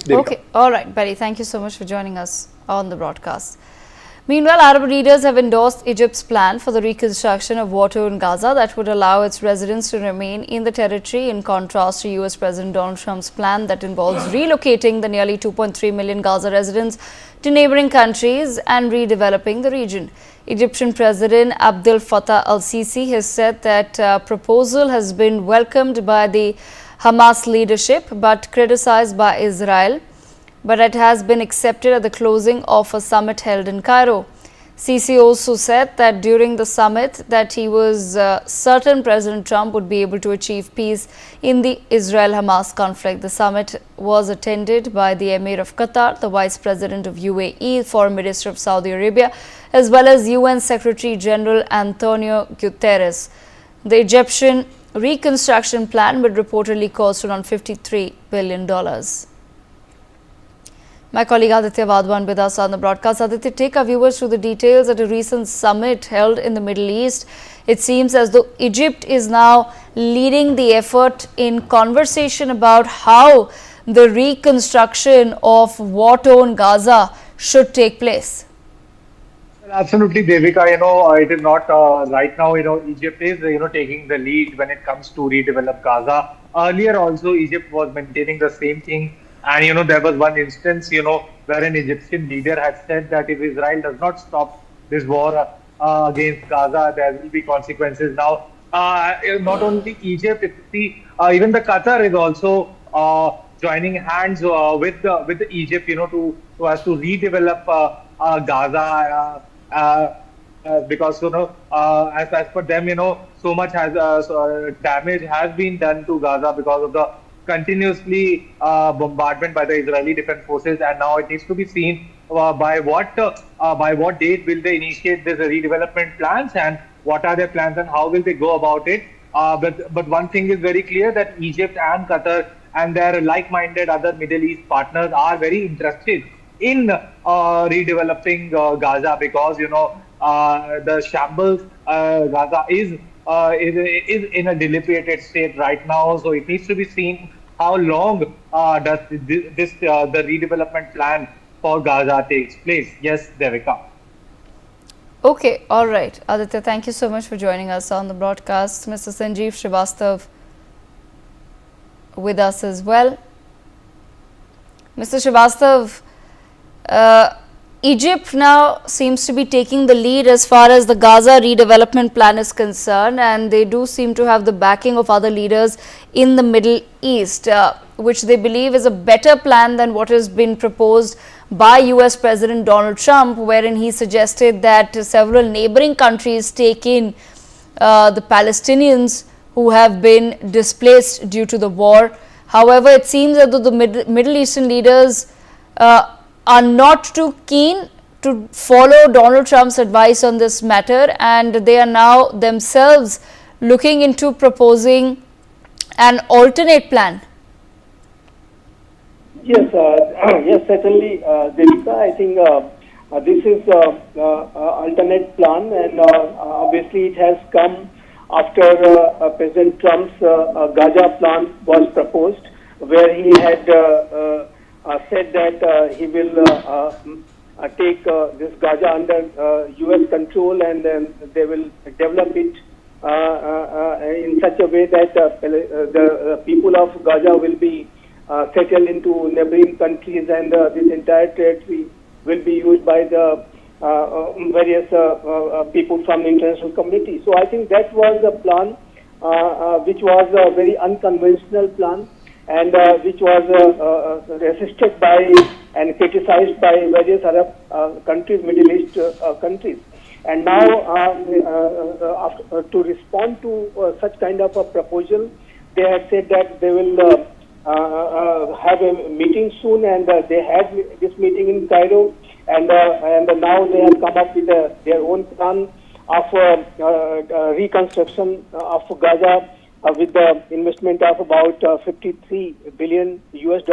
Okay, all right, Barry, thank you so much for joining us on the broadcast. Meanwhile, Arab leaders have endorsed Egypt's plan for the reconstruction of water in Gaza that would allow its residents to remain in the territory, in contrast to US President Donald Trump's plan that involves relocating the nearly 2.3 million Gaza residents to neighboring countries and redeveloping the region. Egyptian President Abdel Fattah al-Sisi has said that proposal has been welcomed by the Hamas leadership but criticized by Israel, but it has been accepted at the closing of a summit held in Cairo. Sisi also said that during the summit that he was certain President Trump would be able to achieve peace in the Israel-Hamas conflict. The summit was attended by the Emir of Qatar, the Vice President of UAE, Foreign Minister of Saudi Arabia, as well as UN Secretary-General Antonio Guterres. The Egyptian reconstruction plan would reportedly cost around $53 billion. My colleague Aditya Vadwan with us on the broadcast. Aditya, take our viewers through the details at a recent summit held in the Middle East. It seems as though Egypt is now leading the effort in conversation about how the reconstruction of war-torn Gaza should take place. Absolutely, Devika. It is not right now. Egypt is taking the lead when it comes to redevelop Gaza. Earlier, also Egypt was maintaining the same thing. And there was one instance, where an Egyptian leader had said that if Israel does not stop this war against Gaza, there will be consequences. Now, not only Egypt, even the Qatar is also joining hands with Egypt, to redevelop Gaza. Because as per them, so much damage has been done to Gaza because of the continuously bombardment by the Israeli Defense Forces, and now it needs to be seen by what date will they initiate this redevelopment plans, and what are their plans and how will they go about it. But one thing is very clear, that Egypt and Qatar and their like-minded other Middle East partners are very interested in redeveloping Gaza, because the shambles Gaza is in a dilapidated state right now. So it needs to be seen how long does the redevelopment plan for Gaza takes place. Yes, Devika. Okay, all right. Aditya, thank you so much for joining us on the broadcast. Mr. Sanjeev Srivastav with us as well. Mr. Srivastav, Egypt now seems to be taking the lead as far as the Gaza redevelopment plan is concerned, and they do seem to have the backing of other leaders in the Middle East, which they believe is a better plan than what has been proposed by US President Donald Trump, wherein he suggested that several neighboring countries take in the Palestinians who have been displaced due to the war. However, it seems that the Middle Eastern leaders are not too keen to follow Donald Trump's advice on this matter, and they are now themselves looking into proposing an alternate plan. Yes, yes, certainly, Devika. I think this is alternate plan, and obviously it has come after President Trump's Gaza plan was proposed, where he had said that he will take this Gaza under US control, and then they will develop it in such a way that the people of Gaza will be settled into neighboring countries, and this entire territory will be used by the various people from the international community. So I think that was a plan which was a very unconventional plan, and which was resisted by and criticized by various Arab countries, Middle East countries. And now, to respond to such kind of a proposal, they had said that they will have a meeting soon, and they had this meeting in Cairo, and now they have come up with their own plan of reconstruction of Gaza with the investment of about $53 billion US.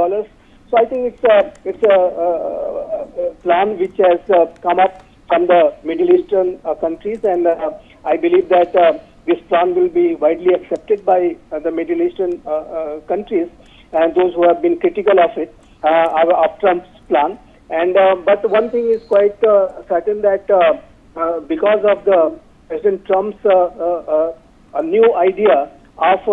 So I think it's a plan which has come up from the Middle Eastern countries, and I believe that this plan will be widely accepted by the Middle Eastern countries and those who have been critical of it. of Trump's plan. And but one thing is quite certain that because of the President Trump's a new idea of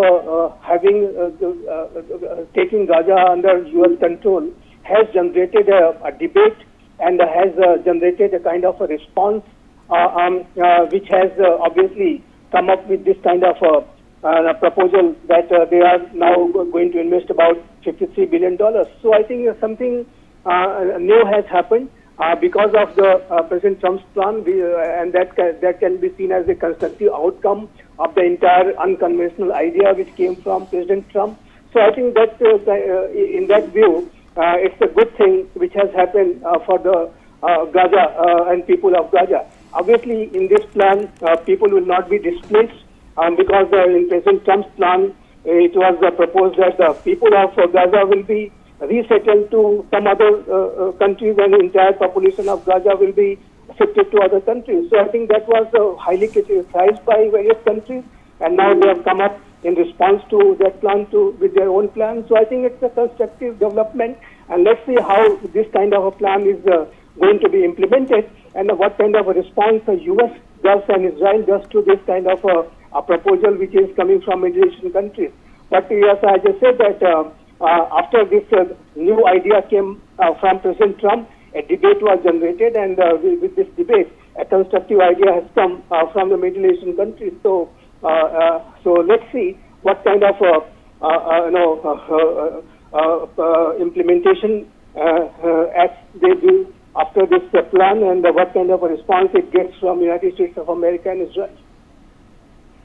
taking Gaza under U.S. control has generated a debate and has generated a kind of a response which has obviously come up with this kind of a proposal that they are now going to invest about $53 billion. So I think something new has happened because of the President Trump's plan, and that can be seen as a constructive outcome of the entire unconventional idea which came from President Trump. So I think that in that view, it's a good thing which has happened for the Gaza and people of Gaza. Obviously, in this plan, people will not be displaced because in President Trump's plan, it was proposed that the people of Gaza will be resettled to some other countries, and the entire population of Gaza will be shifted to other countries. So I think that was highly criticized by various countries, and now they have come up in response to that plan with their own plan. So I think it's a constructive development, and let's see how this kind of a plan is going to be implemented, and what kind of a response the U.S. does and Israel does to this kind of a proposal which is coming from Middle Eastern countries. But yes, I just said that after this new idea came from President Trump, a debate was generated, and with this debate, a constructive idea has come from the Middle Eastern countries. So, so let's see what kind of implementation as they do after this plan, and what kind of a response it gets from United States of America and Israel.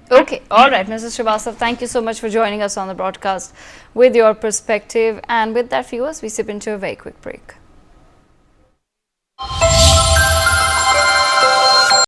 Okay, all right, Mr. Srivastav, thank you so much for joining us on the broadcast with your perspective. And with that, viewers, we sip into a very quick break.